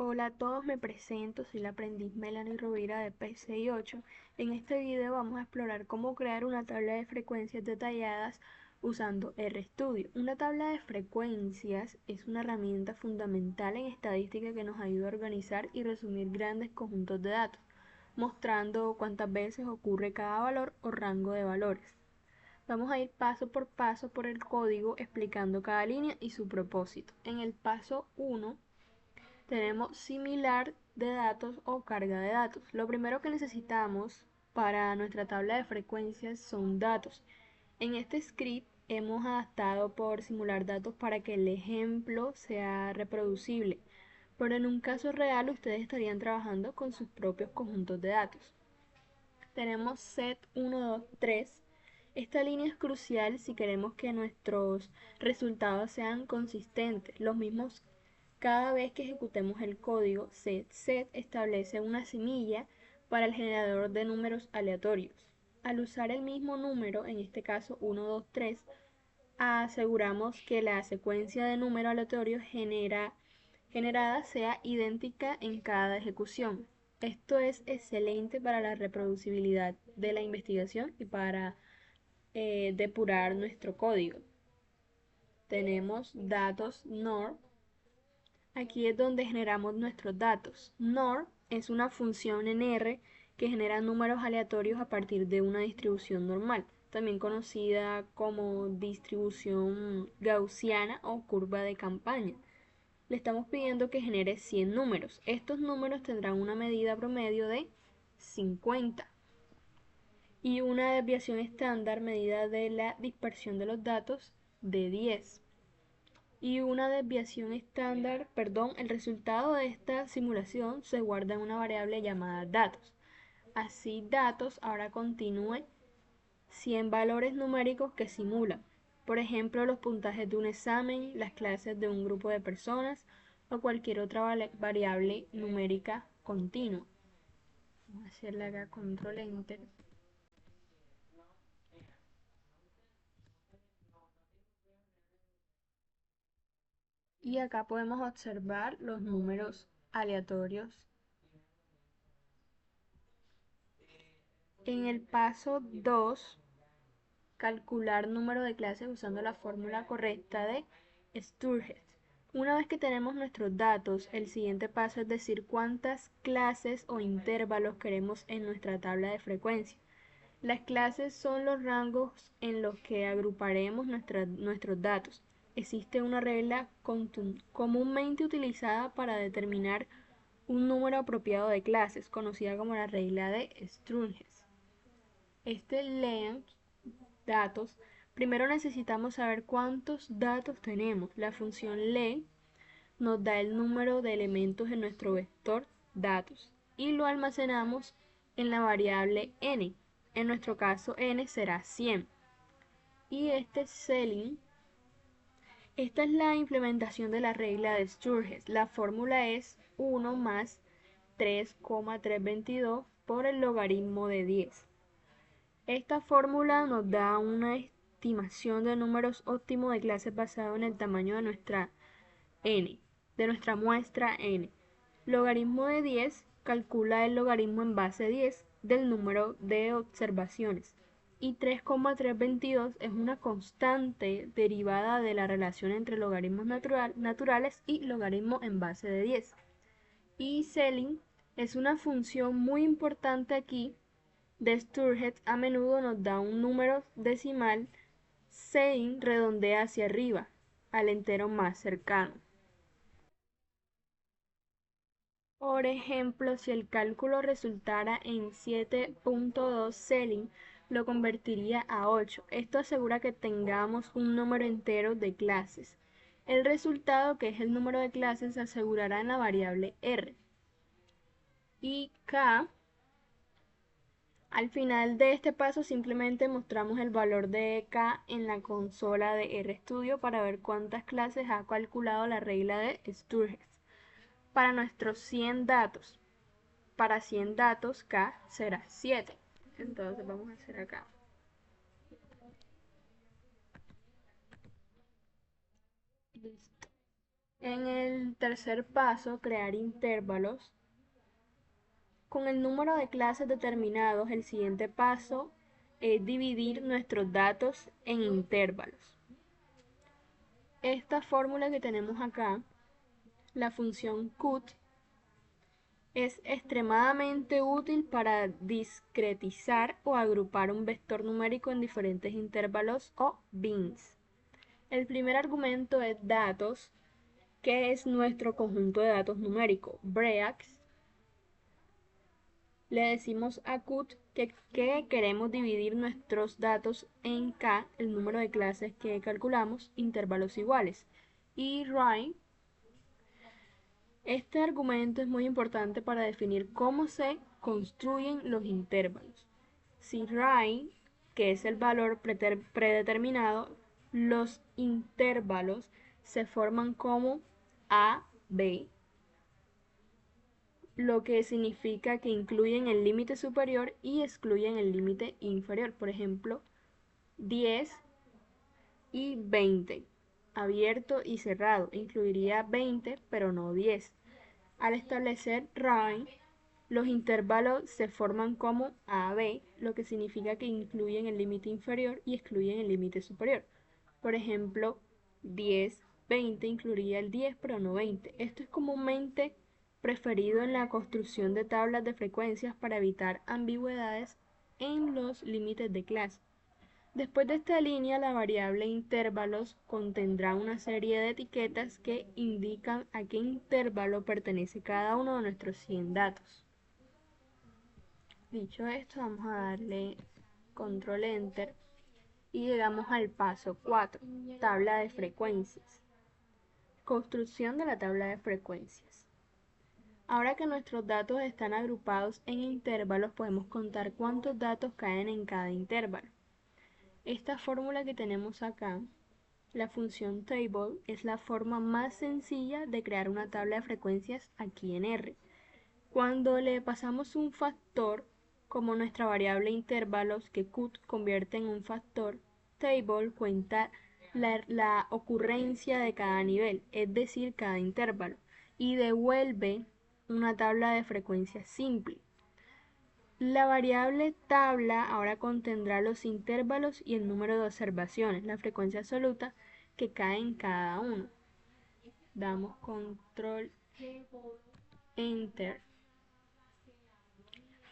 Hola a todos, me presento, soy la aprendiz Melanie Rovira de P68. En este video vamos a explorar cómo crear una tabla de frecuencias detalladas usando RStudio. Una tabla de frecuencias es una herramienta fundamental en estadística que nos ayuda a organizar y resumir grandes conjuntos de datos, mostrando cuántas veces ocurre cada valor o rango de valores. Vamos a ir paso por paso por el código explicando cada línea y su propósito. En el paso 1 tenemos similar de datos o carga de datos. Lo primero que necesitamos para nuestra tabla de frecuencias son datos. En este script hemos adaptado por simular datos para que el ejemplo sea reproducible, pero en un caso real ustedes estarían trabajando con sus propios conjuntos de datos. Tenemos set 1, 2, 3. Esta línea es crucial si queremos que nuestros resultados sean consistentes, los mismos cada vez que ejecutemos el código. Set establece una semilla para el generador de números aleatorios. Al usar el mismo número, en este caso 1, 2, 3, aseguramos que la secuencia de números aleatorios generada sea idéntica en cada ejecución. Esto es excelente para la reproducibilidad de la investigación y para depurar nuestro código. Tenemos datos NOR. Aquí es donde generamos nuestros datos. NOR es una función en R que genera números aleatorios a partir de una distribución normal, también conocida como distribución gaussiana o curva de campaña. Le estamos pidiendo que genere 100 números. Estos números tendrán una medida promedio de 50 y una desviación estándar medida de la dispersión de los datos de 10. Y una desviación estándar, el resultado de esta simulación se guarda en una variable llamada datos. Así datos ahora continúe 100 valores numéricos que simulan. Por ejemplo, los puntajes de un examen, las clases de un grupo de personas o cualquier otra variable numérica continua. Vamos a hacerle acá control enter. Y acá podemos observar los números aleatorios. En el paso 2, calcular número de clases usando la fórmula correcta de Sturges. Una vez que tenemos nuestros datos, el siguiente paso es decir cuántas clases o intervalos queremos en nuestra tabla de frecuencia. Las clases son los rangos en los que agruparemos nuestros datos. Existe una regla comúnmente utilizada para determinar un número apropiado de clases, conocida como la regla de Sturges. Leen datos. Primero necesitamos saber cuántos datos tenemos. La función len nos da el número de elementos en nuestro vector datos y lo almacenamos en la variable n. En nuestro caso n será 100. Y selling, esta es la implementación de la regla de Sturges. La fórmula es 1 más 3,322 por el logaritmo de 10. Esta fórmula nos da una estimación de números óptimos de clases basado en el tamaño de nuestra n, de nuestra muestra n. Logaritmo de 10 calcula el logaritmo en base 10 del número de observaciones. Y 3,322 es una constante derivada de la relación entre logaritmos naturales y logaritmo en base de 10. Y selling es una función muy importante aquí de Sturges. A menudo nos da un número decimal. Selling redondea hacia arriba, al entero más cercano. Por ejemplo, si el cálculo resultara en 7.2, selling lo convertiría a 8. Esto asegura que tengamos un número entero de clases. El resultado, que es el número de clases, se asegurará en la variable r. Y k, al final de este paso simplemente mostramos el valor de k en la consola de RStudio para ver cuántas clases ha calculado la regla de Sturges. Para nuestros 100 datos, para 100 datos k será 7. Entonces vamos a hacer acá. Listo. En el tercer paso, crear intervalos. Con el número de clases determinados, el siguiente paso es dividir nuestros datos en intervalos. Esta fórmula que tenemos acá, la función cut, es extremadamente útil para discretizar o agrupar un vector numérico en diferentes intervalos o bins. El primer argumento es datos, que es nuestro conjunto de datos numérico, breaks. Le decimos a cut que queremos dividir nuestros datos en k, el número de clases que calculamos, intervalos iguales. Y rai, este argumento es muy importante para definir cómo se construyen los intervalos. Si rai, que es el valor predeterminado, los intervalos se forman como a, b, lo que significa que incluyen el límite superior y excluyen el límite inferior. Por ejemplo, 10 y 20, abierto y cerrado. Incluiría 20, pero no 10. Al establecer range, los intervalos se forman como AB, lo que significa que incluyen el límite inferior y excluyen el límite superior. Por ejemplo, 10, 20 incluiría el 10, pero no 20. Esto es comúnmente preferido en la construcción de tablas de frecuencias para evitar ambigüedades en los límites de clase. Después de esta línea, la variable intervalos contendrá una serie de etiquetas que indican a qué intervalo pertenece cada uno de nuestros 100 datos. Dicho esto, vamos a darle control enter y llegamos al paso 4, tabla de frecuencias. Construcción de la tabla de frecuencias. Ahora que nuestros datos están agrupados en intervalos, podemos contar cuántos datos caen en cada intervalo. Esta fórmula que tenemos acá, la función table, es la forma más sencilla de crear una tabla de frecuencias aquí en R. Cuando le pasamos un factor, como nuestra variable intervalos que cut convierte en un factor, table cuenta la ocurrencia de cada nivel, es decir, cada intervalo, y devuelve una tabla de frecuencias simple. La variable tabla ahora contendrá los intervalos y el número de observaciones, la frecuencia absoluta que cae en cada uno. Damos control enter.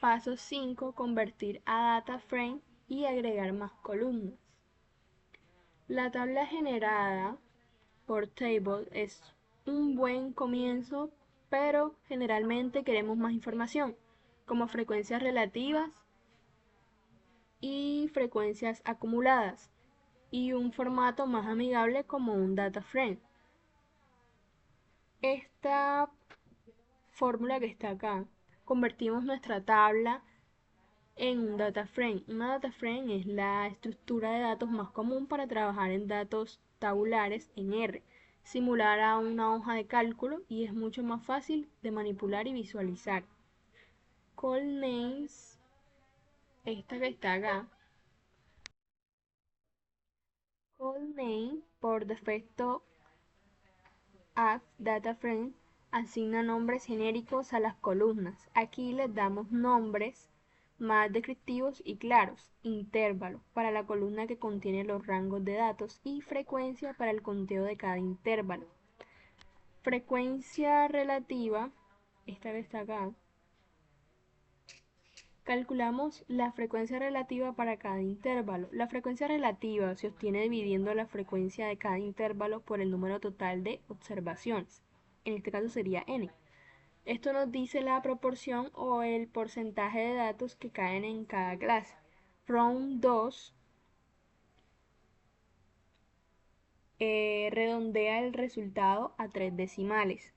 Paso 5, convertir a data frame y agregar más columnas. La tabla generada por table es un buen comienzo, pero generalmente queremos más información, como frecuencias relativas y frecuencias acumuladas, y un formato más amigable como un data frame. Esta fórmula que está acá, convertimos nuestra tabla en un data frame. Una data frame es la estructura de datos más común para trabajar en datos tabulares en R, similar a una hoja de cálculo y es mucho más fácil de manipular y visualizar. Call names, esta que está acá, call name por defecto add data frame asigna nombres genéricos a las columnas. Aquí les damos nombres más descriptivos y claros, intervalo para la columna que contiene los rangos de datos y frecuencia para el conteo de cada intervalo. Frecuencia relativa, esta que está acá, calculamos la frecuencia relativa para cada intervalo. La frecuencia relativa se obtiene dividiendo la frecuencia de cada intervalo por el número total de observaciones. En este caso sería n. Esto nos dice la proporción o el porcentaje de datos que caen en cada clase. Round 2 redondea el resultado a 3 decimales,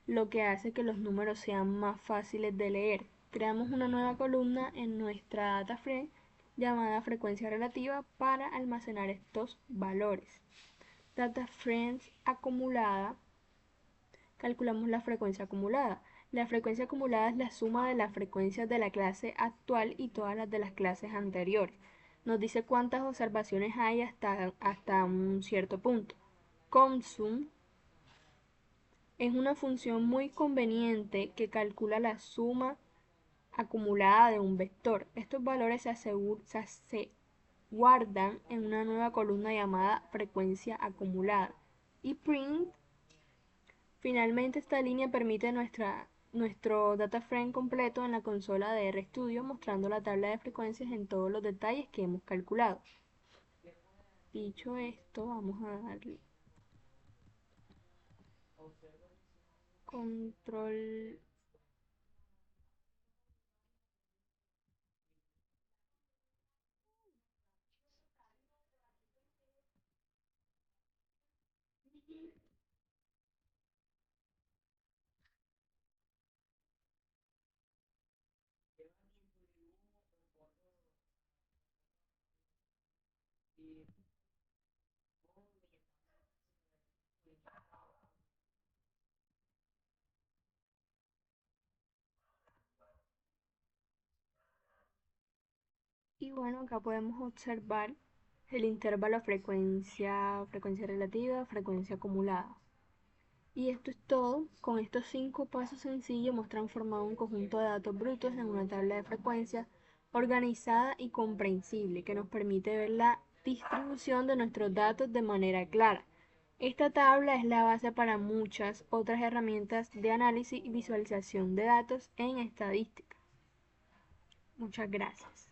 lo que hace que los números sean más fáciles de leer. Creamos una nueva columna en nuestra data frame llamada frecuencia relativa para almacenar estos valores. Data frames acumulada. Calculamos la frecuencia acumulada. La frecuencia acumulada es la suma de las frecuencias de la clase actual y todas las de las clases anteriores. Nos dice cuántas observaciones hay hasta un cierto punto. Consum Es una función muy conveniente que calcula la suma acumulada de un vector. Estos valores se guardan en una nueva columna llamada frecuencia acumulada. Y print, finalmente esta línea permite nuestro data frame completo en la consola de RStudio, mostrando la tabla de frecuencias en todos los detalles que hemos calculado. Dicho esto, vamos a darle control. Y bueno, acá podemos observar el intervalo frecuencia relativa, frecuencia acumulada. Y esto es todo. Con estos 5 pasos sencillos hemos transformado un conjunto de datos brutos en una tabla de frecuencias organizada y comprensible que nos permite ver la distribución de nuestros datos de manera clara. Esta tabla es la base para muchas otras herramientas de análisis y visualización de datos en estadística. Muchas gracias.